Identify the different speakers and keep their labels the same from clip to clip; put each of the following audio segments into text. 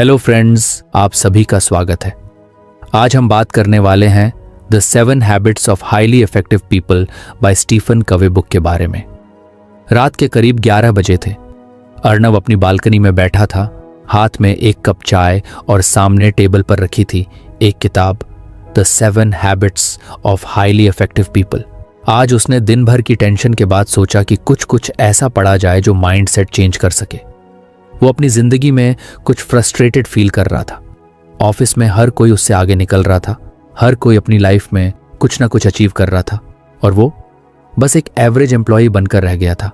Speaker 1: Hello friends, आप सभी का स्वागत है। आज हम बात करने वाले हैं the 7 habits of highly effective people by Stephen Covey book के बारे में। रात के करीब 11 बजे थे। अर्नव अपनी बालकनी में बैठा था, हाथ में एक कप चाय और सामने टेबल पर रखी थी एक किताब, the 7 habits of highly effective people. आज उसने दिन भर की टेंशन के बाद सोचा कि कुछ ऐसा पढ़ा जाए जो माइंड सेट चेंज कर सके। वो अपनी जिंदगी में कुछ फ्रस्ट्रेटेड फील कर रहा था। ऑफिस में हर कोई उससे आगे निकल रहा था, हर कोई अपनी लाइफ में कुछ ना कुछ अचीव कर रहा था और वो बस एक एवरेज एम्प्लॉय बनकर रह गया था।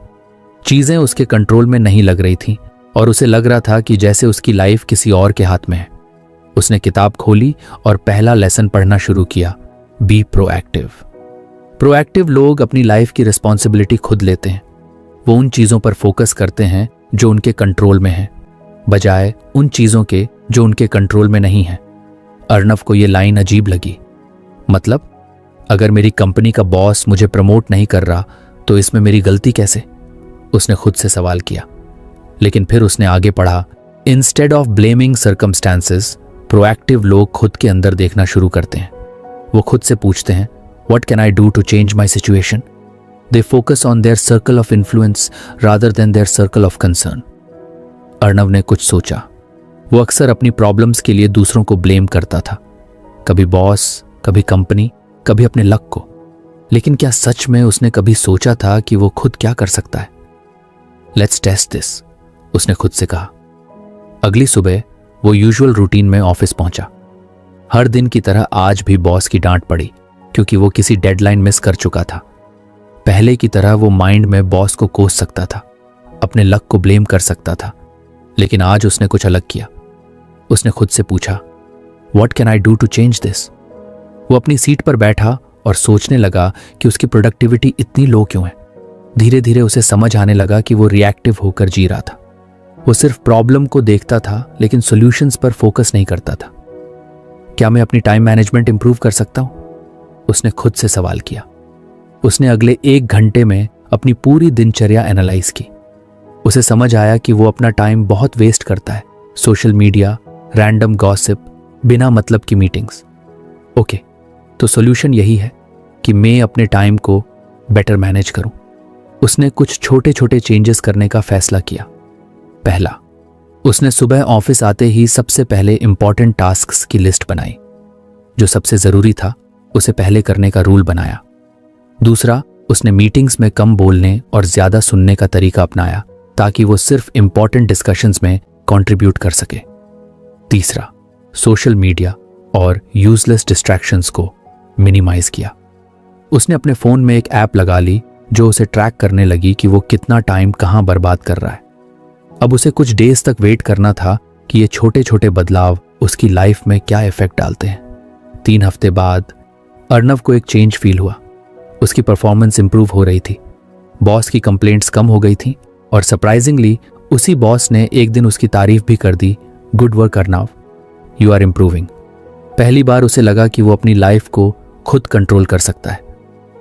Speaker 1: चीजें उसके कंट्रोल में नहीं लग रही थीं और उसे लग रहा था कि जैसे उसकी लाइफ किसी और के हाथ में है। उसने किताब खोली और पहला लेसन पढ़ना शुरू किया, बी प्रोएक्टिव। प्रोएक्टिव लोग अपनी लाइफ की रिस्पॉन्सिबिलिटी खुद लेते हैं। वो उन चीजों पर फोकस करते हैं जो उनके कंट्रोल में है, बजाय उन चीजों के जो उनके कंट्रोल में नहीं है। अर्नव को यह लाइन अजीब लगी। मतलब, अगर मेरी कंपनी का बॉस मुझे प्रमोट नहीं कर रहा तो इसमें मेरी गलती कैसे? उसने खुद से सवाल किया। लेकिन फिर उसने आगे पढ़ा, instead of blaming circumstances, proactive लोग खुद के अंदर देखना शुरू करते हैं। वो खुद से पूछते हैं, what can I do to change my situation? They focus on their circle of influence rather than their circle of concern. Arnav ने कुछ सोचा। वो अक्सर अपनी प्रॉब्लम्स के लिए दूसरों को ब्लेम करता था, कभी बॉस, कभी कंपनी, कभी अपने लक को। लेकिन क्या सच में उसने कभी सोचा था कि वो खुद क्या कर सकता है? Let's test this, उसने खुद से कहा। अगली सुबह वो यूजुअल रूटीन में ऑफिस पहुंचा। हर दिन की तरह आज भी बॉस की डांट पड़ी क्योंकि वो किसी डेडलाइन मिस कर चुका था। पहले की तरह वो माइंड में बॉस को कोस सकता था, अपने लक को ब्लेम कर सकता था। लेकिन आज उसने कुछ अलग किया। उसने खुद से पूछा, what can I do to change this? वो अपनी सीट पर बैठा और सोचने लगा कि उसकी प्रोडक्टिविटी इतनी लो क्यों है। धीरे धीरे उसे समझ आने लगा कि वो रिएक्टिव होकर जी रहा था। वो सिर्फ प्रॉब्लम को देखता था लेकिन सॉल्यूशंस पर फोकस नहीं करता था। क्या मैं अपनी टाइम मैनेजमेंट इंप्रूव कर सकता हूं? उसने खुद से सवाल किया। उसने अगले 1 घंटे में अपनी पूरी दिनचर्या एनालाइज की। उसे समझ आया कि वो अपना टाइम बहुत वेस्ट करता है, सोशल मीडिया, रैंडम गॉसिप, बिना मतलब की मीटिंग्स। ओके, तो सॉल्यूशन यही है कि मैं अपने टाइम को बेटर मैनेज करूं। उसने कुछ छोटे छोटे चेंजेस करने का फैसला किया। पहला, उसने सुबह ऑफिस आते ही सबसे पहले इंपॉर्टेंट टास्क्स की लिस्ट बनाई। जो सबसे जरूरी था उसे पहले करने का रूल बनाया। दूसरा, उसने मीटिंग्स में कम बोलने और ज्यादा सुनने का तरीका अपनाया ताकि वो सिर्फ इंपॉर्टेंट डिस्कशंस में कंट्रीब्यूट कर सके। तीसरा, सोशल मीडिया और यूजलेस डिस्ट्रैक्शंस को मिनिमाइज किया। उसने अपने फोन में एक ऐप लगा ली जो उसे ट्रैक करने लगी कि वो कितना टाइम कहां बर्बाद कर रहा है। अब उसे कुछ डेज तक वेट करना था कि ये छोटे छोटे बदलाव उसकी लाइफ में क्या इफेक्ट डालते हैं। 3 हफ्ते बाद अर्नव को एक चेंज फील हुआ। उसकी परफॉर्मेंस इंप्रूव हो रही थी, बॉस की कंप्लेंट्स कम हो गई थी और सरप्राइजिंगली उसी बॉस ने एक दिन उसकी तारीफ भी कर दी, good work Arnav, you are improving. पहली बार उसे लगा कि वो अपनी लाइफ को खुद कंट्रोल कर सकता है।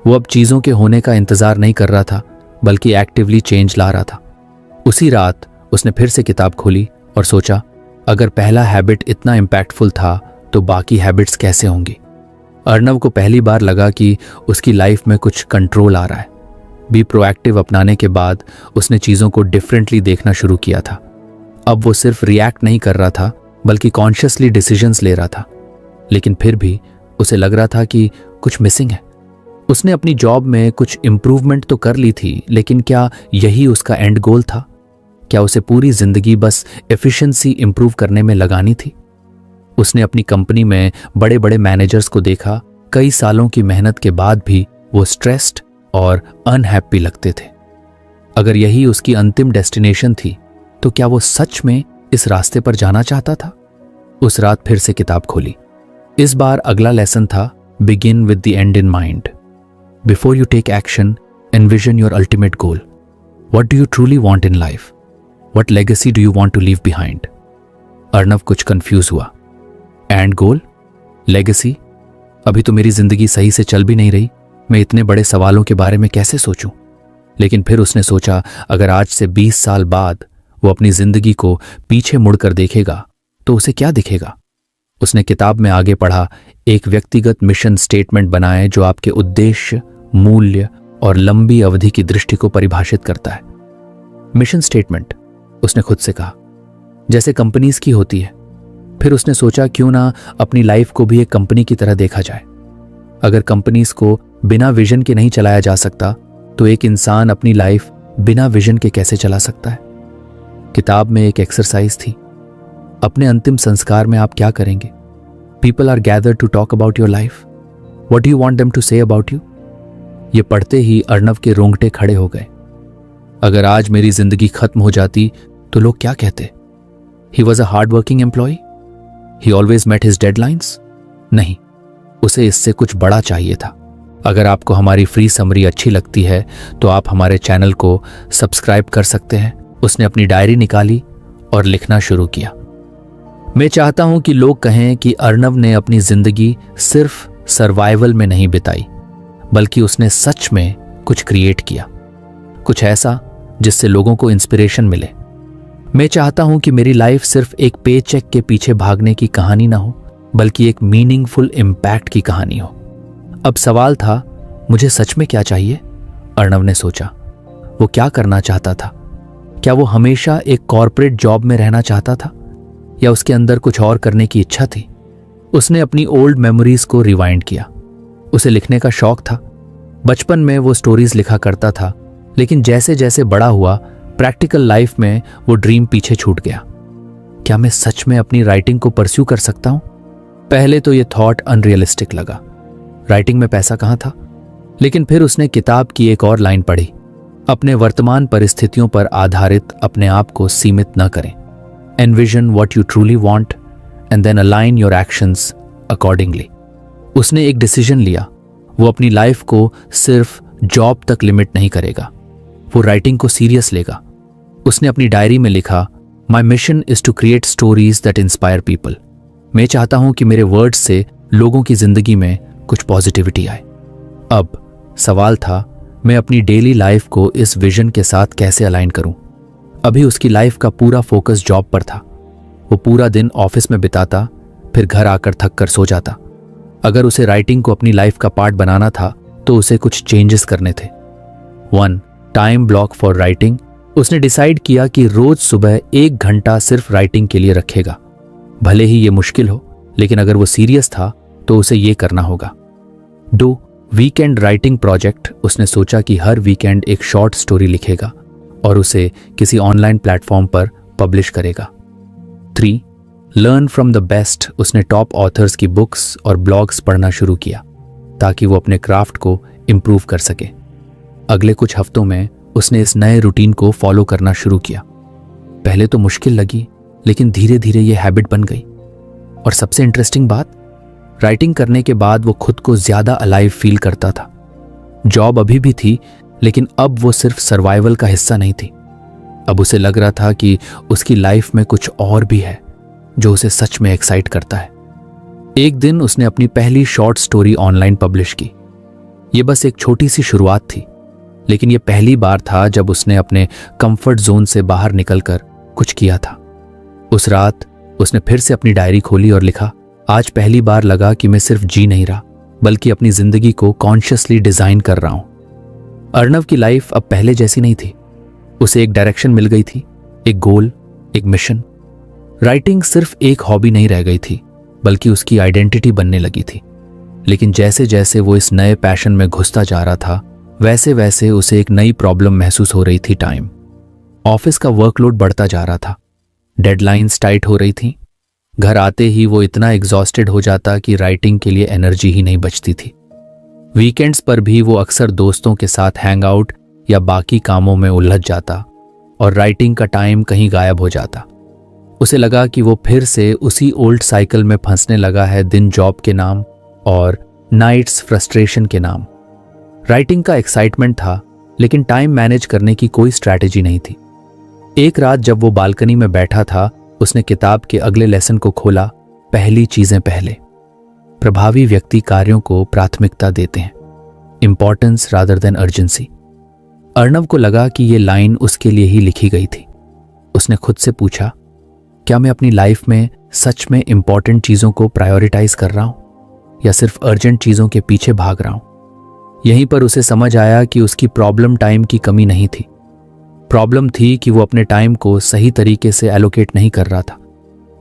Speaker 1: वो अब चीजों के होने का इंतजार नहीं कर रहा था बल्कि एक्टिवली चेंज ला रहा था। उसी रात उसने फिर से किताब खोली और सोचा, अगर पहला हैबिट इतना इम्पैक्टफुल था तो बाकी हैबिट्स कैसे होंगी? अर्नव को पहली बार लगा कि उसकी लाइफ में कुछ कंट्रोल आ रहा है। बी प्रोएक्टिव अपनाने के बाद उसने चीजों को डिफरेंटली देखना शुरू किया था। अब वो सिर्फ रिएक्ट नहीं कर रहा था बल्कि कॉन्शियसली डिसीजंस ले रहा था। लेकिन फिर भी उसे लग रहा था कि कुछ मिसिंग है। उसने अपनी जॉब में कुछ इंप्रूवमेंट तो कर ली थी, लेकिन क्या यही उसका एंड गोल था? क्या उसे पूरी जिंदगी बस एफिशिएंसी इंप्रूव करने में लगानी थी? उसने अपनी कंपनी में बड़े बड़े मैनेजर्स को देखा, कई सालों की मेहनत के बाद भी वो स्ट्रेस्ड और अनहैप्पी लगते थे। अगर यही उसकी अंतिम डेस्टिनेशन थी तो क्या वो सच में इस रास्ते पर जाना चाहता था? उस रात फिर से किताब खोली। इस बार अगला लेसन था, begin with the end in mind. Before you take action, envision your ultimate goal. What do you truly want in life? What legacy do you want to leave behind? Arnav कुछ कंफ्यूज हुआ। End goal, legacy? अभी तो मेरी जिंदगी सही से चल भी नहीं रही, मैं इतने बड़े सवालों के बारे में कैसे सोचूं? लेकिन फिर उसने सोचा, अगर आज से 20 साल बाद वो अपनी जिंदगी को पीछे मुड़कर देखेगा तो उसे क्या दिखेगा? उसने किताब में आगे पढ़ा, एक व्यक्तिगत मिशन स्टेटमेंट बनाएं जो आपके उद्देश्य, मूल्य और लंबी अवधि की दृष्टि को परिभाषित करता है। मिशन स्टेटमेंट, उसने खुद से कहा, जैसे कंपनीज की होती है। फिर उसने सोचा क्यों ना अपनी लाइफ को भी एक कंपनी की तरह देखा जाए। अगर कंपनीज को बिना विजन के नहीं चलाया जा सकता तो एक इंसान अपनी लाइफ बिना विजन के कैसे चला सकता है? किताब में एक एक्सरसाइज थी, अपने अंतिम संस्कार में आप क्या करेंगे? People are gathered to talk about your life, what do you want them to say about you? ये पढ़ते ही अर्णव के रोंगटे खड़े हो गए। अगर आज मेरी जिंदगी खत्म हो जाती तो लोग क्या कहते? He was a hard working employee, he always met his deadlines. नहीं, उसे इससे कुछ बड़ा चाहिए था। अगर आपको हमारी फ्री समरी अच्छी लगती है तो आप हमारे चैनल को सब्सक्राइब कर सकते हैं। उसने अपनी डायरी निकाली और लिखना शुरू किया। मैं चाहता हूं कि लोग कहें कि अर्णव ने अपनी जिंदगी सिर्फ सर्वाइवल में नहीं बिताई, बल्कि उसने सच में कुछ क्रिएट किया, कुछ ऐसा जिससे लोगों को इंस्पिरेशन मिले। मैं चाहता हूं कि मेरी लाइफ सिर्फ एक पे चेक के पीछे भागने की कहानी ना हो, बल्कि एक मीनिंगफुल इम्पैक्ट की कहानी हो। अब सवाल था, मुझे सच में क्या चाहिए? अर्णव ने सोचा। वो क्या करना चाहता था? क्या वो हमेशा एक कॉर्पोरेट जॉब में रहना चाहता था, या उसके अंदर कुछ और करने की इच्छा थी? उसने अपनी ओल्ड मेमोरीज को रिवाइंड किया। उसे लिखने का शौक था। बचपन में वो स्टोरीज लिखा करता था, लेकिन जैसे जैसे बड़ा हुआ प्रैक्टिकल लाइफ में वो ड्रीम पीछे छूट गया। क्या मैं सच में अपनी राइटिंग को परस्यू कर सकता हूं? पहले तो ये थॉट अनरियलिस्टिक लगा। राइटिंग में पैसा कहां था? लेकिन फिर उसने किताब की एक और लाइन पढ़ी, अपने वर्तमान परिस्थितियों पर आधारित अपने आप को सीमित न करें। Envision what you truly want and then align your actions accordingly. उसने एक डिसीजन लिया, वो अपनी लाइफ को सिर्फ जॉब तक लिमिट नहीं करेगा, वो राइटिंग को सीरियस लेगा। उसने अपनी डायरी में लिखा, my mission is to create stories that inspire people. मैं चाहता हूं कि मेरे वर्ड्स से लोगों की जिंदगी में कुछ पॉजिटिविटी आए। अब सवाल था, मैं अपनी डेली लाइफ को इस विजन के साथ कैसे अलाइन करूं? अभी उसकी लाइफ का पूरा फोकस जॉब पर था। वो पूरा दिन ऑफिस में बिताता, फिर घर आकर थक कर सो जाता। अगर उसे राइटिंग को अपनी लाइफ का पार्ट बनाना था तो उसे कुछ चेंजेस करने थे। 1. Time block for writing. उसने डिसाइड किया कि रोज सुबह 1 घंटा सिर्फ राइटिंग के लिए रखेगा। भले ही ये मुश्किल हो, लेकिन अगर वो सीरियस था तो उसे ये करना होगा। 2. Weekend writing project. उसने सोचा कि हर वीकेंड एक शॉर्ट स्टोरी लिखेगा और उसे किसी ऑनलाइन प्लेटफॉर्म पर पब्लिश करेगा। 3. Learn from the best. उसने टॉप ऑथर्स की बुक्स और ब्लॉग्स पढ़ना शुरू किया ताकि वो अपने क्राफ्ट को इम्प्रूव कर सके। अगले कुछ हफ्तों में उसने इस नए रूटीन को फॉलो करना शुरू किया। पहले तो मुश्किल लगी, लेकिन धीरे धीरे ये हैबिट बन गई। और सबसे इंटरेस्टिंग बात, राइटिंग करने के बाद वो खुद को ज्यादा अलाइव फील करता था। जॉब अभी भी थी, लेकिन अब वो सिर्फ सर्वाइवल का हिस्सा नहीं थी। अब उसे लग रहा था कि उसकी लाइफ में कुछ और भी है जो उसे सच में एक्साइट करता है। एक दिन उसने अपनी पहली शॉर्ट स्टोरी ऑनलाइन पब्लिश की। ये बस एक छोटी सी शुरुआत थी, लेकिन ये पहली बार था जब उसने अपने कंफर्ट जोन से बाहर निकलकर कुछ किया था। उस रात उसने फिर से अपनी डायरी खोली और लिखा, आज पहली बार लगा कि मैं सिर्फ जी नहीं रहा, बल्कि अपनी जिंदगी को कॉन्शियसली डिजाइन कर रहा हूं। अर्णव की लाइफ अब पहले जैसी नहीं थी। उसे एक डायरेक्शन मिल गई थी, एक गोल, एक मिशन। राइटिंग सिर्फ एक हॉबी नहीं रह गई थी, बल्कि उसकी आइडेंटिटी बनने लगी थी। लेकिन जैसे जैसे वो इस नए पैशन में घुसता जा रहा था, वैसे वैसे उसे एक नई प्रॉब्लम महसूस हो रही थी। टाइम। ऑफिस का वर्कलोड बढ़ता जा रहा था, डेडलाइंस टाइट हो रही थी। घर आते ही वो इतना एग्जॉस्टेड हो जाता कि राइटिंग के लिए एनर्जी ही नहीं बचती थी। वीकेंड्स पर भी वो अक्सर दोस्तों के साथ हैंग आउट या बाकी कामों में उलझ जाता और राइटिंग का टाइम कहीं गायब हो जाता। उसे लगा कि वो फिर से उसी ओल्ड साइकिल में फंसने लगा है, दिन जॉब के नाम और नाइट्स फ्रस्ट्रेशन के नाम। राइटिंग का एक्साइटमेंट था, लेकिन टाइम मैनेज करने की कोई स्ट्रैटेजी नहीं थी। एक रात जब वो बालकनी में बैठा था, उसने किताब के अगले लेसन को खोला, पहली चीजें पहले। प्रभावी व्यक्ति कार्यों को प्राथमिकता देते हैं, importance rather than urgency. Arnav को लगा कि ये लाइन उसके लिए ही लिखी गई थी। उसने खुद से पूछा, क्या मैं अपनी लाइफ में सच में इंपॉर्टेंट चीज़ों को प्रायोरिटाइज कर रहा हूँ या सिर्फ अर्जेंट चीज़ों के पीछे भाग रहा हूँ। यहीं पर उसे समझ आया कि उसकी प्रॉब्लम टाइम की कमी नहीं थी। प्रॉब्लम थी कि वो अपने टाइम को सही तरीके से एलोकेट नहीं कर रहा था।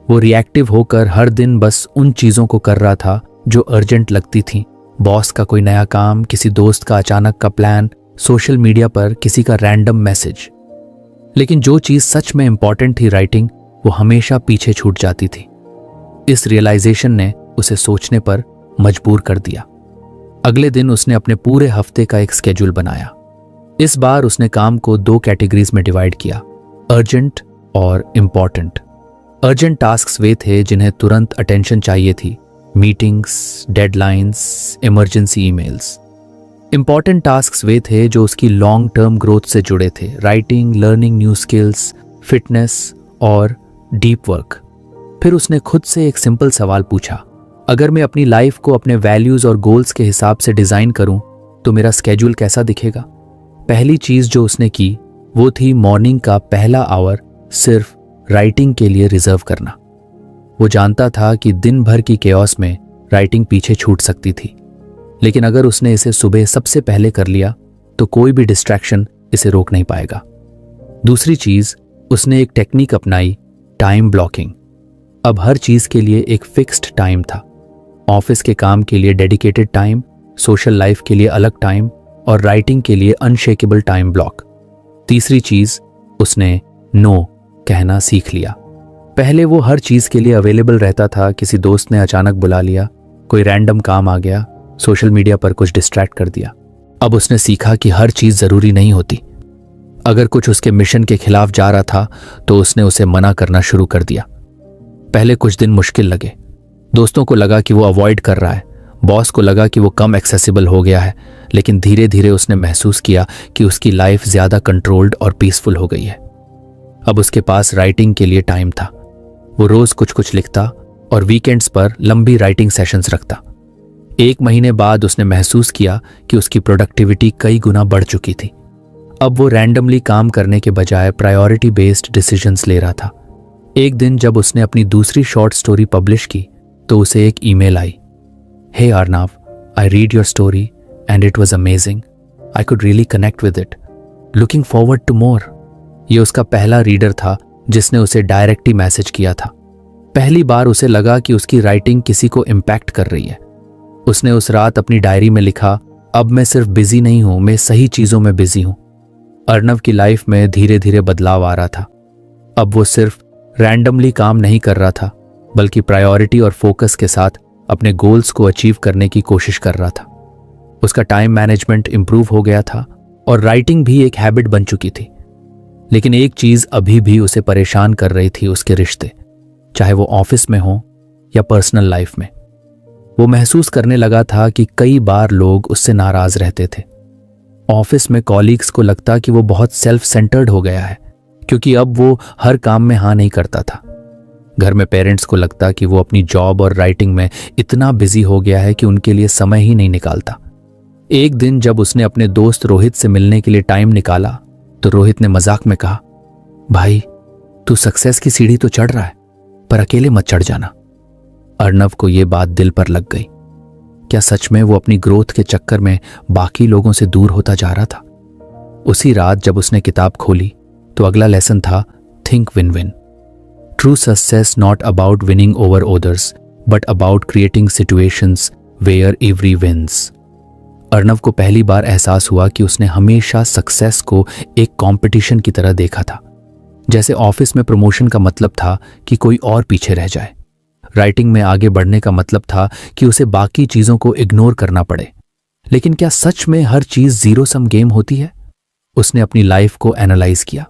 Speaker 1: वो रिएक्टिव होकर हर दिन बस उन चीज़ों को कर रहा था जो अर्जेंट लगती थीं। बॉस का कोई नया काम, किसी दोस्त का अचानक का प्लान, सोशल मीडिया पर किसी का रैंडम मैसेज। लेकिन जो चीज़ सच में इंपॉर्टेंट थी, राइटिंग, वो हमेशा पीछे छूट जाती थी। इस रियलाइजेशन ने उसे सोचने पर मजबूर कर दिया। अगले दिन उसने अपने पूरे हफ्ते का एक स्केड्यूल बनाया। इस बार उसने काम को 2 कैटेगरीज में डिवाइड किया, अर्जेंट और इम्पॉर्टेंट। अर्जेंट टास्क्स वे थे जिन्हें तुरंत अटेंशन चाहिए थी, meetings, deadlines, emergency emails. Important tasks वे थे जो उसकी लॉन्ग टर्म ग्रोथ से जुड़े थे, writing, learning new skills, fitness और डीप वर्क। फिर उसने खुद से एक सिंपल सवाल पूछा, अगर मैं अपनी लाइफ को अपने वैल्यूज और गोल्स के हिसाब से डिजाइन करूं तो मेरा स्केड्यूल कैसा दिखेगा? पहली चीज जो उसने की वो थी मॉर्निंग का पहला आवर सिर्फ राइटिंग के लिए रिजर्व करना। वो जानता था कि दिन भर की केओस में राइटिंग पीछे छूट सकती थी, लेकिन अगर उसने इसे सुबह सबसे पहले कर लिया तो कोई भी डिस्ट्रैक्शन इसे रोक नहीं पाएगा। दूसरी चीज, उसने एक टेक्निक अपनाई, टाइम ब्लॉकिंग। अब हर चीज के लिए एक फिक्स्ड टाइम था। ऑफिस के काम के लिए डेडिकेटेड टाइम, सोशल लाइफ के लिए अलग टाइम और राइटिंग के लिए अनशेकेबल टाइम ब्लॉक। तीसरी चीज, उसने नो कहना सीख लिया। पहले वो हर चीज के लिए अवेलेबल रहता था। किसी दोस्त ने अचानक बुला लिया, कोई रैंडम काम आ गया, सोशल मीडिया पर कुछ डिस्ट्रैक्ट कर दिया। अब उसने सीखा कि हर चीज जरूरी नहीं होती। अगर कुछ उसके मिशन के खिलाफ जा रहा था तो उसने उसे मना करना शुरू कर दिया। पहले कुछ दिन मुश्किल लगे। दोस्तों को लगा कि वो अवॉइड कर रहा है, बॉस को लगा कि वो कम एक्सेसिबल हो गया है, लेकिन धीरे धीरे उसने महसूस किया कि उसकी लाइफ ज्यादा कंट्रोल्ड और पीसफुल हो गई है। अब उसके पास राइटिंग के लिए टाइम था। वो रोज कुछ कुछ लिखता और वीकेंड्स पर लंबी राइटिंग सेशंस रखता। 1 महीने बाद उसने महसूस किया कि उसकी प्रोडक्टिविटी कई गुना बढ़ चुकी थी। अब वो रैंडमली काम करने के बजाय प्रायोरिटी बेस्ड डिसीजंस ले रहा था। एक दिन जब उसने अपनी दूसरी शॉर्ट स्टोरी पब्लिश की तो उसे एक ईमेल आई, hey Arnav, I read your story and it was amazing, I could really connect with it, looking forward to more. ये उसका पहला रीडर था जिसने उसे डायरेक्ट ही मैसेज किया था। पहली बार उसे लगा कि उसकी राइटिंग किसी को इम्पैक्ट कर रही है। उसने उस रात अपनी डायरी में लिखा, अब मैं सिर्फ बिजी नहीं हूं, मैं सही चीजों में बिजी हूं। अर्नव की लाइफ में धीरे धीरे बदलाव आ रहा था। अब वो सिर्फ रैंडमली काम नहीं कर रहा था, बल्कि प्रायोरिटी और फोकस के साथ अपने गोल्स को अचीव करने की कोशिश कर रहा था। उसका टाइम मैनेजमेंट इंप्रूव हो गया था और राइटिंग भी एक हैबिट बन चुकी थी। लेकिन एक चीज अभी भी उसे परेशान कर रही थी, उसके रिश्ते, चाहे वो ऑफिस में हो या पर्सनल लाइफ में। वो महसूस करने लगा था कि कई बार लोग उससे नाराज रहते थे। ऑफिस में कॉलीग्स को लगता कि वो बहुत सेल्फ सेंटर्ड हो गया है क्योंकि अब वो हर काम में हाँ नहीं करता था। घर में पेरेंट्स को लगता कि वो अपनी जॉब और राइटिंग में इतना बिजी हो गया है कि उनके लिए समय ही नहीं निकालता। एक दिन जब उसने अपने दोस्त रोहित से मिलने के लिए टाइम निकाला तो रोहित ने मजाक में कहा, भाई तू सक्सेस की सीढ़ी तो चढ़ रहा है, पर अकेले मत चढ़ जाना। अर्नव को ये बात दिल पर लग गई। क्या सच में वो अपनी ग्रोथ के चक्कर में बाकी लोगों से दूर होता जा रहा था? उसी रात जब उसने किताब खोली तो अगला लेसन था, think win win. True success not about winning over others but about creating situations where every wins. Arnav को पहली बार एहसास हुआ कि उसने हमेशा सक्सेस को एक कंपटीशन की तरह देखा था। जैसे ऑफिस में प्रमोशन का मतलब था कि कोई और पीछे रह जाए, राइटिंग में आगे बढ़ने का मतलब था कि उसे बाकी चीजों को इग्नोर करना पड़े। लेकिन क्या सच में हर चीज जीरो सम गेम होती है? उसने अपनी लाइफ को एनालाइज किया।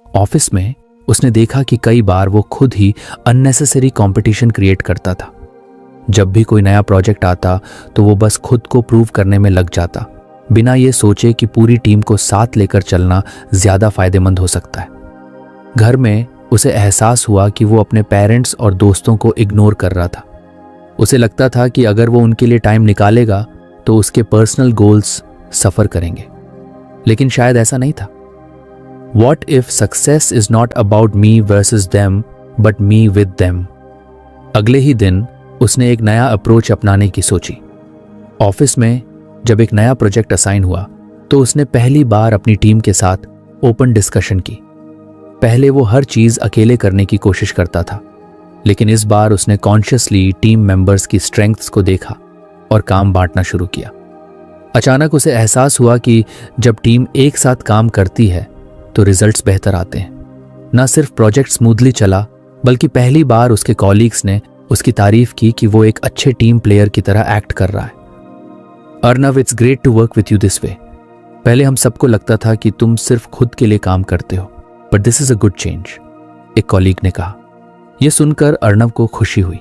Speaker 1: ऑफिस में उसने देखा कि कई बार वो खुद ही अननेसेसरी कंपटीशन क्रिएट करता था। जब भी कोई नया प्रोजेक्ट आता तो वो बस खुद को प्रूव करने में लग जाता, बिना ये सोचे कि पूरी टीम को साथ लेकर चलना ज्यादा फायदेमंद हो सकता है। घर में उसे एहसास हुआ कि वो अपने पेरेंट्स और दोस्तों को इग्नोर कर रहा था। उसे लगता था कि अगर वो उनके लिए टाइम निकालेगा तो उसके पर्सनल गोल्स सफर करेंगे, लेकिन शायद ऐसा नहीं था। What if success is not about me versus them, but me with them? अगले ही दिन उसने एक नया अप्रोच अपनाने की सोची। ऑफिस में जब एक नया प्रोजेक्ट असाइन हुआ तो उसने पहली बार अपनी टीम के साथ ओपन डिस्कशन की। पहले वो हर चीज अकेले करने की कोशिश करता था, लेकिन इस बार उसने कॉन्शियसली टीम मेंबर्स की स्ट्रेंथ्स को देखा और काम बांटना शुरू किया। अचानक उसे एहसास हुआ कि जब टीम एक साथ काम करती है तो रिजल्ट्स बेहतर आते हैं। न सिर्फ प्रोजेक्ट स्मूथली चला, बल्कि पहली बार उसके कॉलीग्स ने उसकी तारीफ की कि वो एक अच्छे टीम प्लेयर की तरह एक्ट कर रहा है। Arnav, it's great to work with you this way. पहले हम सबको लगता था कि तुम सिर्फ खुद के लिए काम करते हो, but this is a good change, एक कॉलीग ने कहा। यह सुनकर अर्नव को खुशी हुई।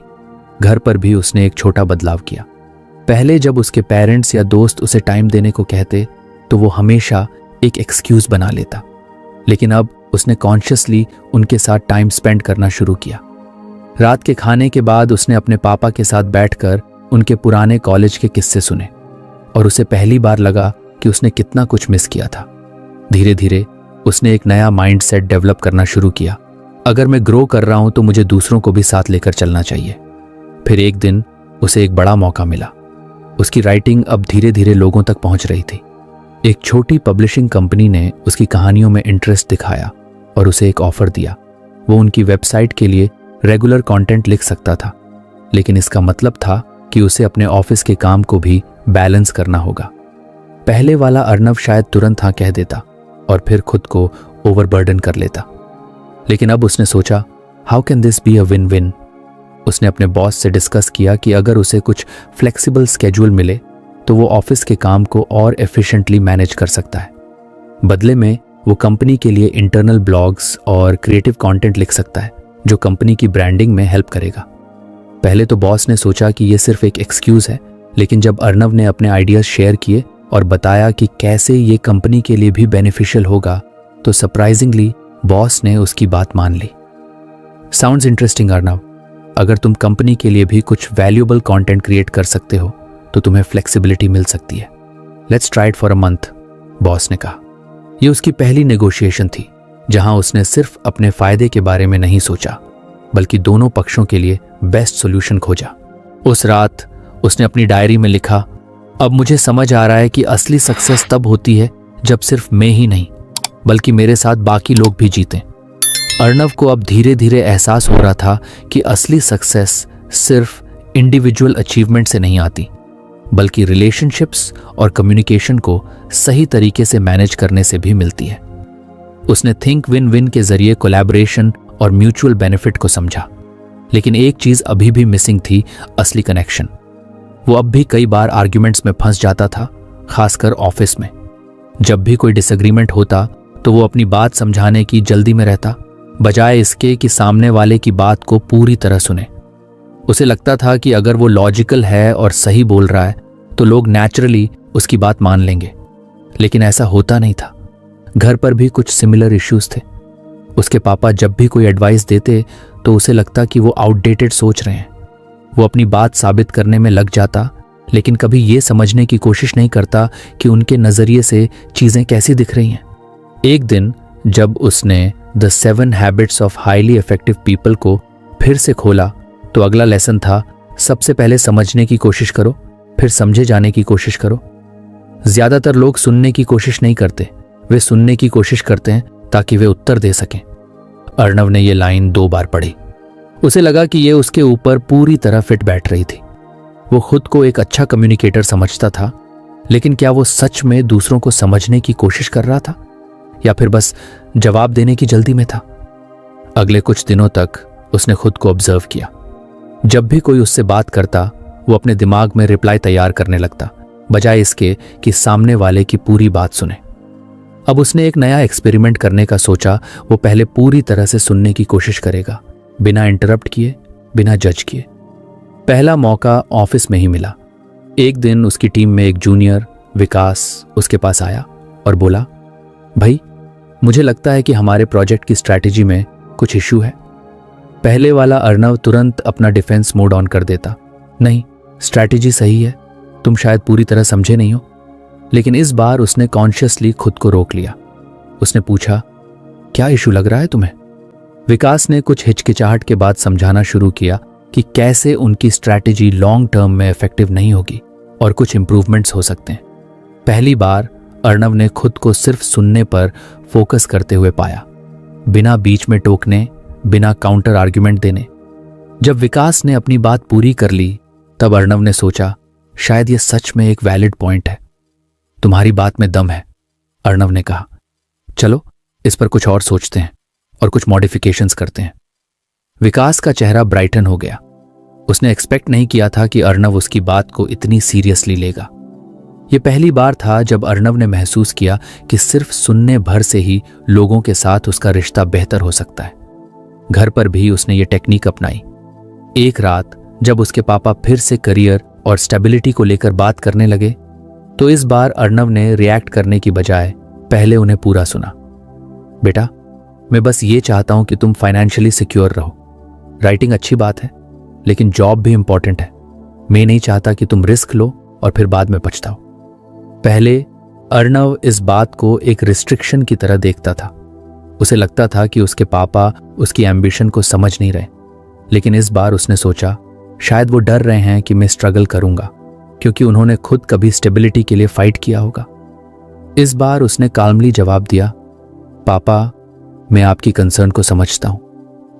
Speaker 1: घर पर भी उसने एक छोटा बदलाव किया। पहले जब उसके पेरेंट्स या दोस्त उसे टाइम देने को कहते तो वो हमेशा एक एक्सक्यूज बना लेता, लेकिन अब उसने कॉन्शियसली उनके साथ टाइम स्पेंड करना शुरू किया। रात के खाने के बाद उसने अपने पापा के साथ बैठकर उनके पुराने कॉलेज के किस्से सुने और उसे पहली बार लगा कि उसने कितना कुछ मिस किया था। धीरे धीरे उसने एक नया माइंडसेट डेवलप करना शुरू किया। अगर मैं ग्रो कर रहा हूं तो मुझे दूसरों को भी साथ लेकर चलना चाहिए। फिर एक दिन उसे एक बड़ा मौका मिला। उसकी राइटिंग अब धीरे धीरे लोगों तक पहुंच रही थी। एक छोटी पब्लिशिंग कंपनी ने उसकी कहानियों में इंटरेस्ट दिखाया और उसे एक ऑफर दिया। वो उनकी वेबसाइट के लिए रेगुलर कंटेंट लिख सकता था, लेकिन इसका मतलब था कि उसे अपने ऑफिस के काम को भी बैलेंस करना होगा। पहले वाला अर्नव शायद तुरंत हाँ कह देता और फिर खुद को ओवरबर्डन कर लेता, लेकिन अब उसने सोचा, how can this be a win win. उसने अपने बॉस से डिस्कस किया कि अगर उसे कुछ फ्लेक्सिबल स्केड्यूल मिले तो वो ऑफिस के काम को और एफिशिएंटली मैनेज कर सकता है। बदले में वो कंपनी के लिए इंटरनल ब्लॉग्स और क्रिएटिव कंटेंट लिख सकता है जो कंपनी की ब्रांडिंग में हेल्प करेगा। पहले तो बॉस ने सोचा कि ये सिर्फ एक एक्सक्यूज है, लेकिन जब अर्नव ने अपने आइडियाज शेयर किए और बताया कि कैसे ये कंपनी के लिए भी बेनिफिशियल होगा, तो सरप्राइजिंगली बॉस ने उसकी बात मान ली। साउंड्स इंटरेस्टिंग अर्नव, अगर तुम कंपनी के लिए भी कुछ वैल्यूएबल कंटेंट क्रिएट कर सकते हो तो तुम्हें फ्लेक्सिबिलिटी मिल सकती है। Let's try it for a month, boss ने कहा। यह उसकी पहली नेगोशिएशन थी जहां उसने सिर्फ अपने फायदे के बारे में नहीं सोचा, बल्कि दोनों पक्षों के लिए बेस्ट सॉल्यूशन खोजा। उस रात उसने अपनी डायरी में लिखा, अब मुझे समझ आ रहा है कि असली सक्सेस तब होती है जब सिर्फ मैं ही नहीं बल्कि मेरे साथ बाकी लोग भी जीतें। अर्नव को अब धीरे धीरे एहसास हो रहा था कि असली सक्सेस सिर्फ इंडिविजुअल अचीवमेंट से नहीं आती, बल्कि रिलेशनशिप्स और कम्युनिकेशन को सही तरीके से मैनेज करने से भी मिलती है। उसने थिंक विन विन के जरिए कोलैबोरेशन और म्यूचुअल बेनिफिट को समझा, लेकिन एक चीज अभी भी मिसिंग थी, असली कनेक्शन। वो अब भी कई बार आर्ग्यूमेंट्स में फंस जाता था, खासकर ऑफिस में। जब भी कोई डिसएग्रीमेंट होता तो वो अपनी बात समझाने की जल्दी में रहता, बजाय इसके कि सामने वाले की बात को पूरी तरह सुने। उसे लगता था कि अगर वो लॉजिकल है और सही बोल रहा है तो लोग नेचुरली उसकी बात मान लेंगे, लेकिन ऐसा होता नहीं था। घर पर भी कुछ सिमिलर इश्यूज थे। उसके पापा जब भी कोई एडवाइस देते तो उसे लगता कि वो आउटडेटेड सोच रहे हैं। वो अपनी बात साबित करने में लग जाता, लेकिन कभी ये समझने की कोशिश नहीं करता कि उनके नजरिए से चीजें कैसी दिख रही हैं। एक दिन जब उसने the 7 habits of highly effective people को फिर से खोला तो अगला लेसन था, सबसे पहले समझने की कोशिश करो, फिर समझे जाने की कोशिश करो। ज्यादातर लोग सुनने की कोशिश नहीं करते, वे सुनने की कोशिश करते हैं ताकि वे उत्तर दे सकें। अर्नव ने यह लाइन 2 बार पढ़ी। उसे लगा कि यह उसके ऊपर पूरी तरह फिट बैठ रही थी। वो खुद को एक अच्छा कम्युनिकेटर समझता था, लेकिन क्या वो सच में दूसरों को समझने की कोशिश कर रहा था या फिर बस जवाब देने की जल्दी में था? अगले कुछ दिनों तक उसने खुद को ऑब्जर्व किया। जब भी कोई उससे बात करता वो अपने दिमाग में रिप्लाई तैयार करने लगता, बजाय इसके कि सामने वाले की पूरी बात सुने। अब उसने एक नया एक्सपेरिमेंट करने का सोचा। वो पहले पूरी तरह से सुनने की कोशिश करेगा, बिना इंटरप्ट किए, बिना जज किए। पहला मौका ऑफिस में ही मिला। एक दिन उसकी टीम में एक जूनियर विकास उसके पास आया और बोला, भाई मुझे लगता है कि हमारे प्रोजेक्ट की स्ट्रैटेजी में कुछ इश्यू है। पहले वाला अर्नव तुरंत अपना डिफेंस मोड ऑन कर देता, नहीं स्ट्रैटेजी सही है, तुम शायद पूरी तरह समझे नहीं हो। लेकिन इस बार उसने कॉन्शियसली खुद को रोक लिया। उसने पूछा, क्या इशू लग रहा है तुम्हें? विकास ने कुछ हिचकिचाहट के बाद समझाना शुरू किया, कि कैसे उनकी स्ट्रैटेजी लॉन्ग टर्म में इफेक्टिव नहीं होगी और कुछ इंप्रूवमेंट्स हो सकते हैं। पहली बार अर्णव ने खुद को सिर्फ सुनने पर फोकस करते हुए पाया, बिना बीच में टोकने, बिना काउंटर आर्ग्यूमेंट देने। जब विकास ने अपनी बात पूरी कर ली तब अर्णव ने सोचा, शायद यह सच में एक वैलिड पॉइंट है। तुम्हारी बात में दम है, अर्णव ने कहा। चलो इस पर कुछ और सोचते हैं और कुछ मॉडिफिकेशंस करते हैं। विकास का चेहरा ब्राइटन हो गया। उसने एक्सपेक्ट नहीं किया था कि अर्णव उसकी बात को इतनी सीरियसली लेगा। यह पहली बार था जब अर्णव ने महसूस किया कि सिर्फ सुनने भर से ही लोगों के साथ उसका रिश्ता बेहतर हो सकता है। घर पर भी उसने ये टेक्निक अपनाई। एक रात जब उसके पापा फिर से करियर और स्टेबिलिटी को लेकर बात करने लगे तो इस बार अर्णव ने रिएक्ट करने की बजाय पहले उन्हें पूरा सुना। बेटा, मैं बस ये चाहता हूं कि तुम फाइनेंशियली सिक्योर रहो। राइटिंग अच्छी बात है, लेकिन जॉब भी इंपॉर्टेंट है। मैं नहीं चाहता कि तुम रिस्क लो और फिर बाद में पछताओ। पहले अर्णव इस बात को एक रिस्ट्रिक्शन की तरह देखता था। उसे लगता था कि उसके पापा उसकी एम्बिशन को समझ नहीं रहे, लेकिन इस बार उसने सोचा, शायद वो डर रहे हैं कि मैं स्ट्रगल करूंगा, क्योंकि उन्होंने खुद कभी स्टेबिलिटी के लिए फाइट किया होगा। इस बार उसने काल्मली जवाब दिया, पापा, मैं आपकी कंसर्न को समझता हूं।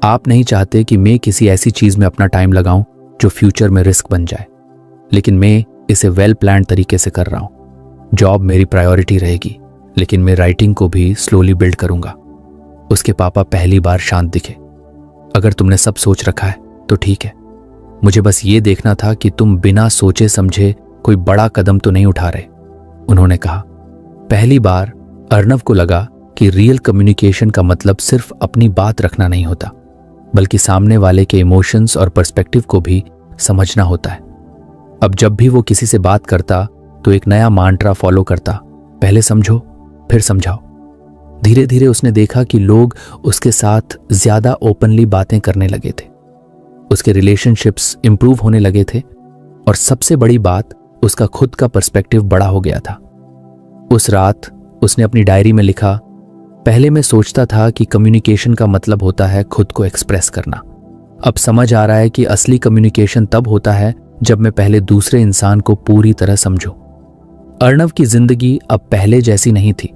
Speaker 1: आप नहीं चाहते कि मैं किसी ऐसी चीज में अपना टाइम लगाऊं जो फ्यूचर में रिस्क बन जाए, लेकिन मैं इसे वेल प्लान्ड तरीके से कर रहा हूं। जॉब मेरी प्रायोरिटी रहेगी, लेकिन मैं राइटिंग को भी स्लोली बिल्ड करूंगा। उसके पापा पहली बार शांत दिखे। अगर तुमने सब सोच रखा है तो ठीक है, मुझे बस ये देखना था कि तुम बिना सोचे समझे कोई बड़ा कदम तो नहीं उठा रहे, उन्होंने कहा। पहली बार अर्णव को लगा कि रियल कम्युनिकेशन का मतलब सिर्फ अपनी बात रखना नहीं होता, बल्कि सामने वाले के इमोशंस और पर्सपेक्टिव को भी समझना होता है। अब जब भी वो किसी से बात करता तो एक नया मांट्रा फॉलो करता, पहले समझो फिर समझाओ। धीरे धीरे उसने देखा कि लोग उसके साथ ज्यादा ओपनली बातें करने लगे थे। उसके रिलेशनशिप्स इंप्रूव होने लगे थे और सबसे बड़ी बात, उसका खुद का पर्सपेक्टिव बड़ा हो गया था। उस रात उसने अपनी डायरी में लिखा, पहले मैं सोचता था कि कम्युनिकेशन का मतलब होता है खुद को एक्सप्रेस करना। अब समझ आ रहा है कि असली कम्युनिकेशन तब होता है जब मैं पहले दूसरे इंसान को पूरी तरह समझूं। अर्णव की जिंदगी अब पहले जैसी नहीं थी।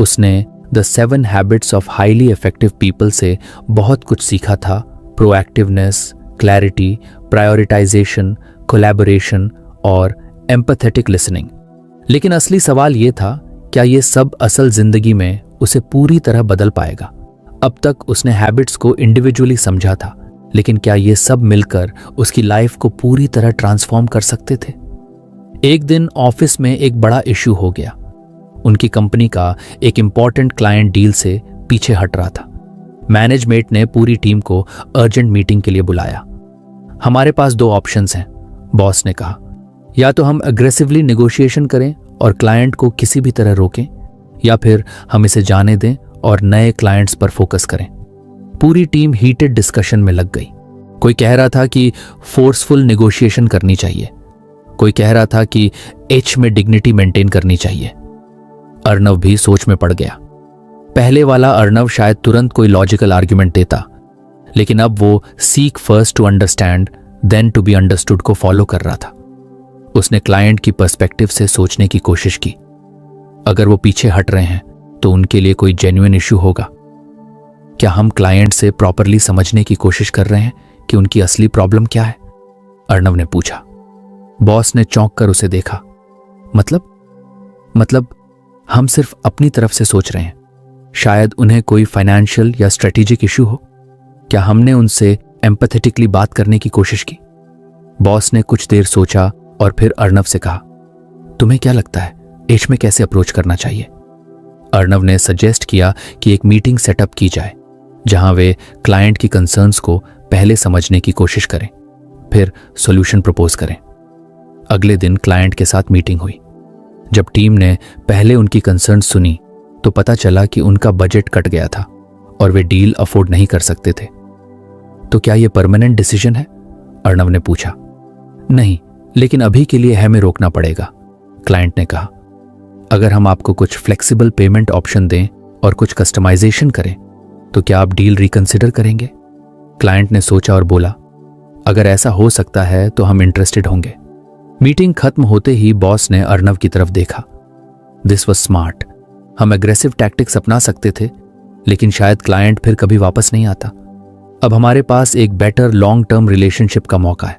Speaker 1: उसने the 7 habits of highly effective people से बहुत कुछ सीखा था। प्रोएक्टिवनेस, क्लैरिटी, प्रायोरिटाइजेशन, कोलैबोरेशन और एम्पैथेटिक लिसनिंग। लेकिन असली सवाल यह था, क्या ये सब असल जिंदगी में उसे पूरी तरह बदल पाएगा? अब तक उसने हैबिट्स को इंडिविजुअली समझा था, लेकिन क्या ये सब मिलकर उसकी लाइफ को पूरी तरह ट्रांसफॉर्म कर सकते थे? एक दिन ऑफिस में एक बड़ा इश्यू हो गया। उनकी कंपनी का एक इंपॉर्टेंट क्लाइंट डील से पीछे हट रहा था। मैनेजमेंट ने पूरी टीम को अर्जेंट मीटिंग के लिए बुलाया। हमारे पास 2 ऑप्शंस हैं, बॉस ने कहा। या तो हम अग्रेसिवली नेगोशिएशन करें और क्लाइंट को किसी भी तरह रोकें, या फिर हम इसे जाने दें और नए क्लाइंट्स पर फोकस करें। पूरी टीम हीटेड डिस्कशन में लग गई। कोई कह रहा था कि फोर्सफुल नेगोशिएशन करनी चाहिए, कोई कह रहा था कि एच में डिग्निटी मेंटेन करनी चाहिए। अर्णव भी सोच में पड़ गया। पहले वाला अर्णव शायद तुरंत कोई लॉजिकल आर्ग्यूमेंट देता, लेकिन अब वो seek first to understand then to be understood को फॉलो कर रहा था। उसने क्लाइंट की पर्सपेक्टिव से सोचने की कोशिश की। अगर वो पीछे हट रहे हैं तो उनके लिए कोई जेन्युइन इश्यू होगा। क्या हम क्लाइंट से प्रॉपरली समझने की कोशिश कर रहे हैं कि उनकी असली प्रॉब्लम क्या है? अर्णव ने पूछा। बॉस ने चौंक कर उसे देखा। मतलब हम सिर्फ अपनी तरफ से सोच रहे हैं। शायद उन्हें कोई फाइनेंशियल या स्ट्रेटेजिक इश्यू हो। क्या हमने उनसे एम्पैथेटिकली बात करने की कोशिश की? बॉस ने कुछ देर सोचा और फिर अर्णव से कहा, तुम्हें क्या लगता है एच में कैसे अप्रोच करना चाहिए? अर्णव ने सजेस्ट किया कि एक मीटिंग सेटअप की जाए जहां वे क्लाइंट की कंसर्न्स को पहले समझने की कोशिश करें, फिर सॉल्यूशन प्रपोज करें। अगले दिन क्लाइंट के साथ मीटिंग हुई। जब टीम ने पहले उनकी कंसर्न सुनी तो पता चला कि उनका बजट कट गया था और वे डील अफोर्ड नहीं कर सकते थे। तो क्या यह परमानेंट डिसीजन है? अर्णव ने पूछा। नहीं, लेकिन अभी के लिए हमें रोकना पड़ेगा, क्लाइंट ने कहा। अगर हम आपको कुछ फ्लेक्सिबल पेमेंट ऑप्शन दें और कुछ कस्टमाइजेशन करें तो क्या आप डील रिकंसिडर करेंगे? क्लाइंट ने सोचा और बोला, अगर ऐसा हो सकता है तो हम इंटरेस्टेड होंगे। मीटिंग खत्म होते ही बॉस ने अर्नव की तरफ देखा। This was smart. हम एग्रेसिव टैक्टिक्स अपना सकते थे, लेकिन शायद क्लाइंट फिर कभी वापस नहीं आता। अब हमारे पास एक बेटर लॉन्ग टर्म रिलेशनशिप का मौका है।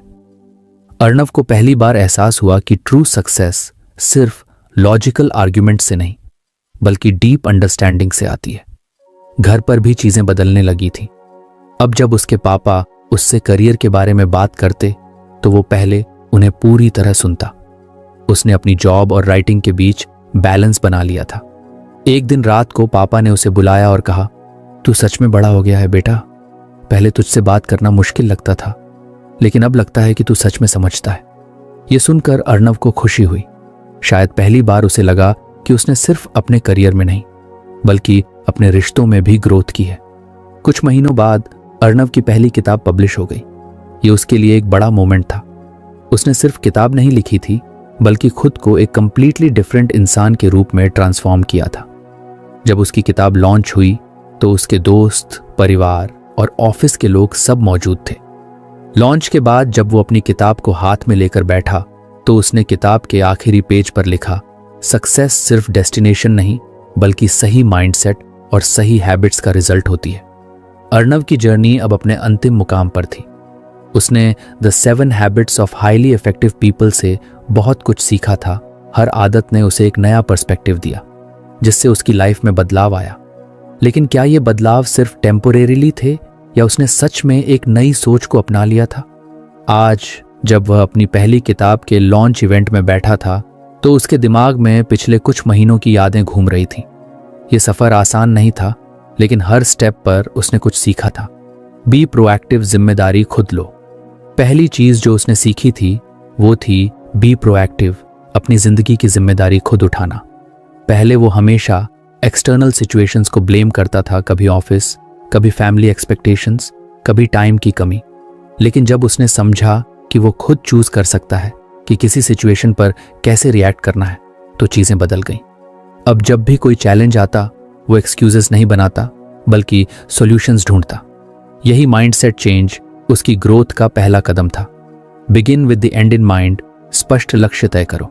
Speaker 1: अर्नव को पहली बार एहसास हुआ कि ट्रू सक्सेस सिर्फ लॉजिकल आर्ग्यूमेंट से नहीं, बल्कि डीप अंडरस्टैंडिंग से आती है। घर पर भी चीजें बदलने लगी थी। अब जब उसके पापा उससे करियर के बारे में बात करते तो वो पहले उन्हें पूरी तरह सुनता। उसने अपनी जॉब और राइटिंग के बीच बैलेंस बना लिया था। एक दिन रात को पापा ने उसे बुलाया और कहा, तू सच में बड़ा हो गया है बेटा। पहले तुझसे बात करना मुश्किल लगता था, लेकिन अब लगता है कि तू सच में समझता है। यह सुनकर अर्नव को खुशी हुई। शायद पहली बार उसे लगा कि उसने सिर्फ अपने करियर में नहीं, बल्कि अपने रिश्तों में भी ग्रोथ की है। कुछ महीनों बाद अर्नव की पहली किताब पब्लिश हो गई। ये उसके लिए एक बड़ा मोमेंट था। उसने सिर्फ किताब नहीं लिखी थी, बल्कि खुद को एक कंप्लीटली डिफरेंट इंसान के रूप में ट्रांसफॉर्म किया था। जब उसकी किताब लॉन्च हुई तो उसके दोस्त, परिवार और ऑफिस के लोग सब मौजूद थे। लॉन्च के बाद जब वो अपनी किताब को हाथ में लेकर बैठा तो उसने किताब के आखिरी पेज पर लिखा, सक्सेस सिर्फ डेस्टिनेशन नहीं, बल्कि सही माइंडसेट और सही हैबिट्स का रिजल्ट होती है। अर्नव की जर्नी अब अपने अंतिम मुकाम पर थी। उसने the 7 habits of highly effective people से बहुत कुछ सीखा था। हर आदत ने उसे एक नया पर्सपेक्टिव दिया, जिससे उसकी लाइफ में बदलाव आया। लेकिन क्या ये बदलाव सिर्फ टेम्पोरेरीली थे या उसने सच में एक नई सोच को अपना लिया था? आज जब वह अपनी पहली किताब के लॉन्च इवेंट में बैठा था तो उसके दिमाग में पिछले कुछ महीनों की यादें घूम रही थीं। ये सफ़र आसान नहीं था, लेकिन हर स्टेप पर उसने कुछ सीखा था। बी प्रोएक्टिव, जिम्मेदारी खुद लो। पहली चीज जो उसने सीखी थी वो थी बी प्रोएक्टिव, अपनी जिंदगी की जिम्मेदारी खुद उठाना। पहले वो हमेशा एक्सटर्नल सिचुएशंस को ब्लेम करता था, कभी ऑफिस, कभी फैमिली एक्सपेक्टेशंस, कभी टाइम की कमी। लेकिन जब उसने समझा कि वो खुद चूज कर सकता है कि किसी सिचुएशन पर कैसे रिएक्ट करना है, तो चीजें बदल गईं। अब जब भी कोई चैलेंज आता वो एक्सक्यूजेस नहीं बनाता, बल्कि सॉल्यूशंस ढूंढता। यही माइंडसेट चेंज उसकी ग्रोथ का पहला कदम था। Begin with the end in mind, स्पष्ट लक्ष्य तय करो।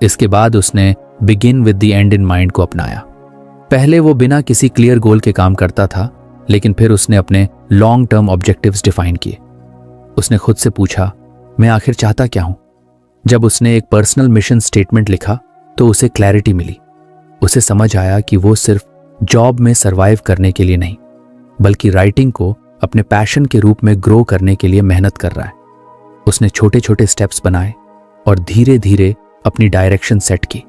Speaker 1: इसके बाद उसने begin with the end in mind को अपनाया। पहले वो बिना किसी क्लियर गोल के काम करता था, लेकिन फिर उसने अपने लॉन्ग टर्म ऑब्जेक्टिव्स डिफाइन किए। उसने खुद से पूछा, मैं आखिर चाहता क्या हूं? जब उसने एक पर्सनल मिशन स्टेटमेंट लिखा तो उसे क्लैरिटी मिली। उसे समझ आया कि वो सिर्फ जॉब में सरवाइव करने के लिए नहीं, बल्कि राइटिंग को अपने पैशन के रूप में ग्रो करने के लिए मेहनत कर रहा है। उसने छोटे छोटे स्टेप्स बनाए और धीरे धीरे अपनी डायरेक्शन सेट की।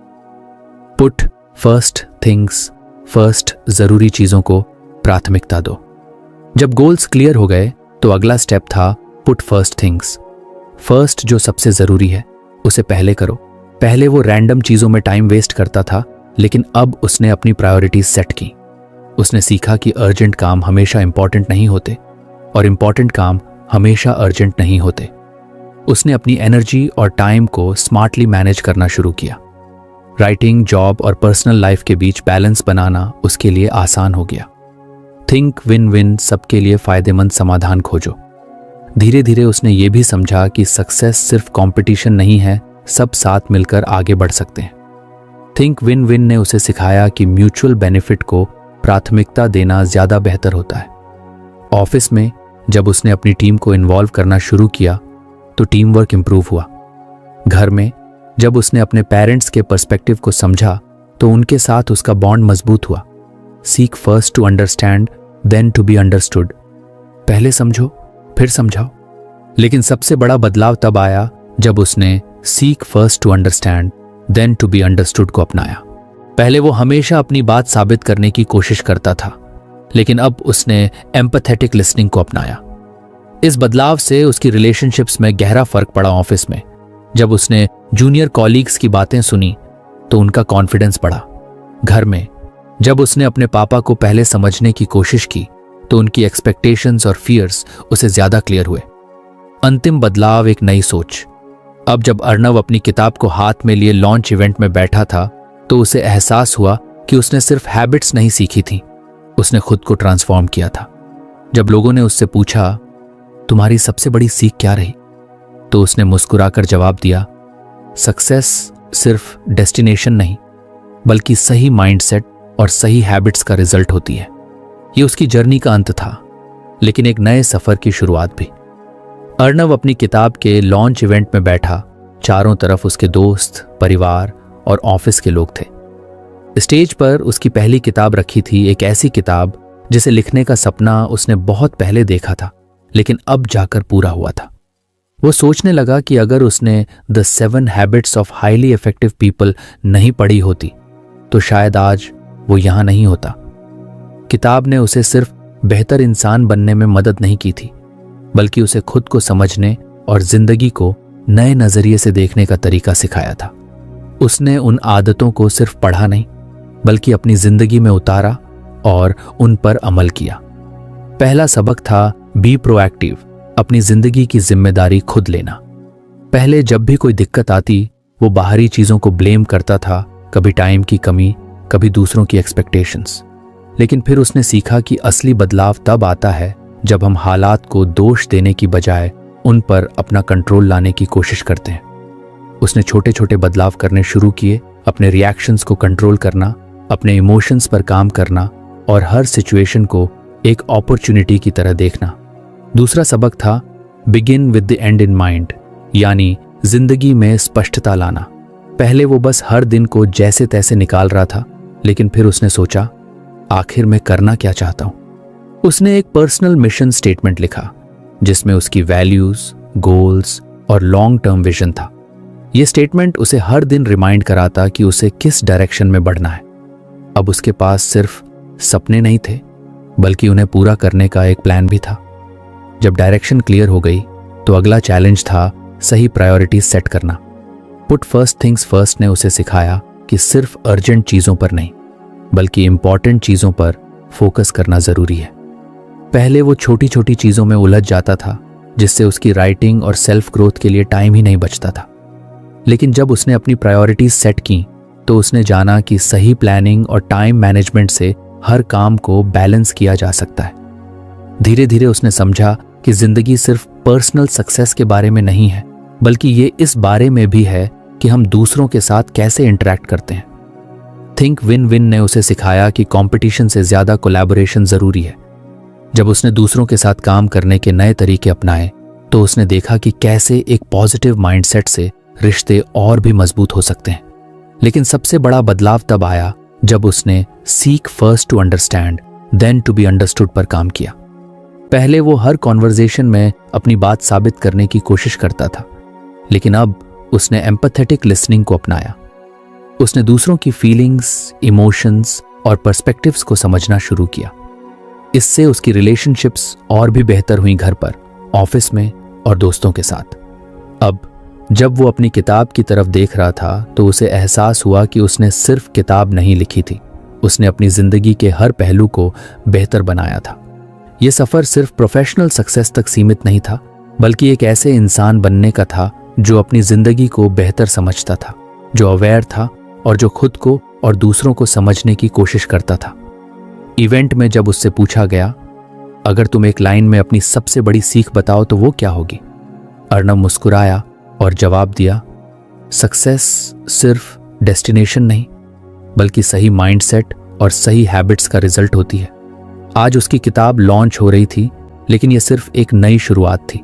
Speaker 1: पुट फर्स्ट थिंग्स फर्स्ट, जरूरी चीजों को प्राथमिकता दो। जब गोल्स क्लियर हो गए तो अगला स्टेप था पुट फर्स्ट थिंग्स। फर्स्ट जो सबसे जरूरी है उसे पहले करो। पहले वो रैंडम चीजों में टाइम वेस्ट करता था, लेकिन अब उसने अपनी प्रायोरिटीज सेट की। उसने सीखा कि अर्जेंट काम हमेशा इंपॉर्टेंट नहीं होते और इंपॉर्टेंट काम हमेशा अर्जेंट नहीं होते। उसने अपनी एनर्जी और टाइम को स्मार्टली मैनेज करना शुरू किया। राइटिंग, जॉब और पर्सनल लाइफ के बीच बैलेंस बनाना उसके लिए आसान हो गया। थिंक विन विन, सबके लिए फायदेमंद समाधान खोजो। धीरे धीरे उसने ये भी समझा कि सक्सेस सिर्फ कंपटीशन नहीं है, सब साथ मिलकर आगे बढ़ सकते हैं। थिंक विन विन ने उसे सिखाया कि म्यूचुअल बेनिफिट को प्राथमिकता देना ज्यादा बेहतर होता है। ऑफिस में जब उसने अपनी टीम को इन्वॉल्व करना शुरू किया तो टीम वर्क इंप्रूव हुआ। घर में जब उसने अपने पेरेंट्स के पर्सपेक्टिव को समझा तो उनके साथ उसका बॉन्ड मजबूत हुआ। Seek first to understand then to be understood. पहले समझो फिर समझाओ। लेकिन सबसे बड़ा बदलाव तब आया जब उसने seek first to understand then to be understood को अपनाया। पहले वो हमेशा अपनी बात साबित करने की कोशिश करता था, लेकिन अब उसने एम्पैथेटिक लिसनिंग को अपनाया। इस बदलाव से उसकी रिलेशनशिप्स में गहरा फर्क पड़ा। ऑफिस में जब उसने जूनियर कॉलीग्स की बातें सुनी तो उनका कॉन्फिडेंस बढ़ा। घर में जब उसने अपने पापा को पहले समझने की कोशिश की तो उनकी एक्सपेक्टेशंस और फियर्स उसे ज्यादा क्लियर हुए। अंतिम बदलाव एक नई सोच। अब जब अर्नव अपनी किताब को हाथ में लिए लॉन्च इवेंट में बैठा था तो उसे एहसास हुआ कि उसने सिर्फ हैबिट्स नहीं सीखी थी, उसने खुद को ट्रांसफॉर्म किया था। जब लोगों ने उससे पूछा, तुम्हारी सबसे बड़ी सीख क्या रही? तो उसने मुस्कुराकर जवाब दिया, सक्सेस सिर्फ डेस्टिनेशन नहीं, बल्कि सही माइंडसेट और सही हैबिट्स का रिजल्ट होती है। ये उसकी जर्नी का अंत था, लेकिन एक नए सफर की शुरुआत भी। अर्णव अपनी किताब के लॉन्च इवेंट में बैठा, चारों तरफ उसके दोस्त, परिवार और ऑफिस के लोग थे। स्टेज पर उसकी पहली किताब रखी थी, एक ऐसी किताब जिसे लिखने का सपना उसने बहुत पहले देखा था, लेकिन अब जाकर पूरा हुआ था। वो सोचने लगा कि अगर उसने the 7 habits of highly effective people नहीं पढ़ी होती तो शायद आज वो यहां नहीं होता। किताब ने उसे सिर्फ बेहतर इंसान बनने में मदद नहीं की थी, बल्कि उसे खुद को समझने और जिंदगी को नए नजरिए से देखने का तरीका सिखाया था। उसने उन आदतों को सिर्फ पढ़ा नहीं, बल्कि अपनी जिंदगी में उतारा और उन पर अमल किया। पहला सबक था बी प्रोएक्टिव, अपनी जिंदगी की जिम्मेदारी खुद लेना। पहले जब भी कोई दिक्कत आती, वो बाहरी चीजों को ब्लेम करता था, कभी टाइम की कमी, कभी दूसरों की एक्सपेक्टेशंस। लेकिन फिर उसने सीखा कि असली बदलाव तब आता है जब हम हालात को दोष देने की बजाय उन पर अपना कंट्रोल लाने की कोशिश करते हैं। उसने छोटे छोटे बदलाव करने शुरू किए, अपने रिएक्शंस को कंट्रोल करना, अपने इमोशंस पर काम करना और हर सिचुएशन को एक अपॉर्चुनिटी की तरह देखना। दूसरा सबक था begin with the end in mind, यानी जिंदगी में स्पष्टता लाना। पहले वो बस हर दिन को जैसे तैसे निकाल रहा था, लेकिन फिर उसने सोचा, आखिर मैं करना क्या चाहता हूं। उसने एक पर्सनल मिशन स्टेटमेंट लिखा, जिसमें उसकी वैल्यूज, गोल्स और लॉन्ग टर्म विजन था। यह स्टेटमेंट उसे हर दिन रिमाइंड कराता कि उसे किस डायरेक्शन में बढ़ना है। अब उसके पास सिर्फ सपने नहीं थे, बल्कि उन्हें पूरा करने का एक प्लान भी था। जब डायरेक्शन क्लियर हो गई, तो अगला चैलेंज था सही प्रायोरिटीज सेट करना। पुट फर्स्ट थिंग्स फर्स्ट ने उसे सिखाया कि सिर्फ अर्जेंट चीजों पर नहीं, बल्कि इंपॉर्टेंट चीजों पर फोकस करना जरूरी है। पहले वो छोटी छोटी चीजों में उलझ जाता था, जिससे उसकी राइटिंग और सेल्फ ग्रोथ के लिए टाइम ही नहीं बचता था। लेकिन जब उसने अपनी प्रायोरिटीज सेट की, तो उसने जाना कि सही प्लानिंग और टाइम मैनेजमेंट से हर काम को बैलेंस किया जा सकता है। धीरे धीरे उसने समझा कि जिंदगी सिर्फ पर्सनल सक्सेस के बारे में नहीं है, बल्कि ये इस बारे में भी है कि हम दूसरों के साथ कैसे इंटरेक्ट करते हैं। थिंक विन विन ने उसे सिखाया कि कंपटीशन से ज्यादा कोलैबोरेशन जरूरी है। जब उसने दूसरों के साथ काम करने के नए तरीके अपनाए, तो उसने देखा कि कैसे एक पॉजिटिव माइंडसेट से रिश्ते और भी मजबूत हो सकते हैं। लेकिन सबसे बड़ा बदलाव तब आया जब उसने seek first to understand then to be understood पर काम किया। पहले वो हर कॉन्वर्जेशन में अपनी बात साबित करने की कोशिश करता था, लेकिन अब उसने एम्पैथेटिक लिसनिंग को अपनाया। उसने दूसरों की फीलिंग्स, इमोशंस और पर्सपेक्टिव्स को समझना शुरू किया। इससे उसकी रिलेशनशिप्स और भी बेहतर हुई, घर पर, ऑफिस में और दोस्तों के साथ। अब जब वो अपनी किताब की तरफ देख रहा था, तो उसे एहसास हुआ कि उसने सिर्फ किताब नहीं लिखी थी, उसने अपनी जिंदगी के हर पहलू को बेहतर बनाया था। ये सफर सिर्फ प्रोफेशनल सक्सेस तक सीमित नहीं था, बल्कि एक ऐसे इंसान बनने का था जो अपनी जिंदगी को बेहतर समझता था, जो अवेयर था और जो खुद को और दूसरों को समझने की कोशिश करता था। इवेंट में जब उससे पूछा गया, अगर तुम एक लाइन में अपनी सबसे बड़ी सीख बताओ तो वो क्या होगी, अर्णव मुस्कुराया और जवाब दिया, सक्सेस सिर्फ डेस्टिनेशन नहीं, बल्कि सही माइंडसेट और सही हैबिट्स का रिजल्ट होती है। आज उसकी किताब लॉन्च हो रही थी, लेकिन यह सिर्फ एक नई शुरुआत थी।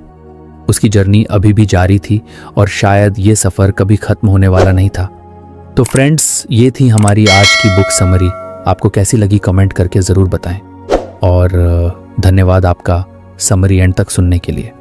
Speaker 1: उसकी जर्नी अभी भी जारी थी और शायद ये सफर कभी खत्म होने वाला नहीं था। तो फ्रेंड्स, ये थी हमारी आज की बुक समरी। आपको कैसी लगी कमेंट करके ज़रूर बताएं, और धन्यवाद आपका समरी एंड तक सुनने के लिए।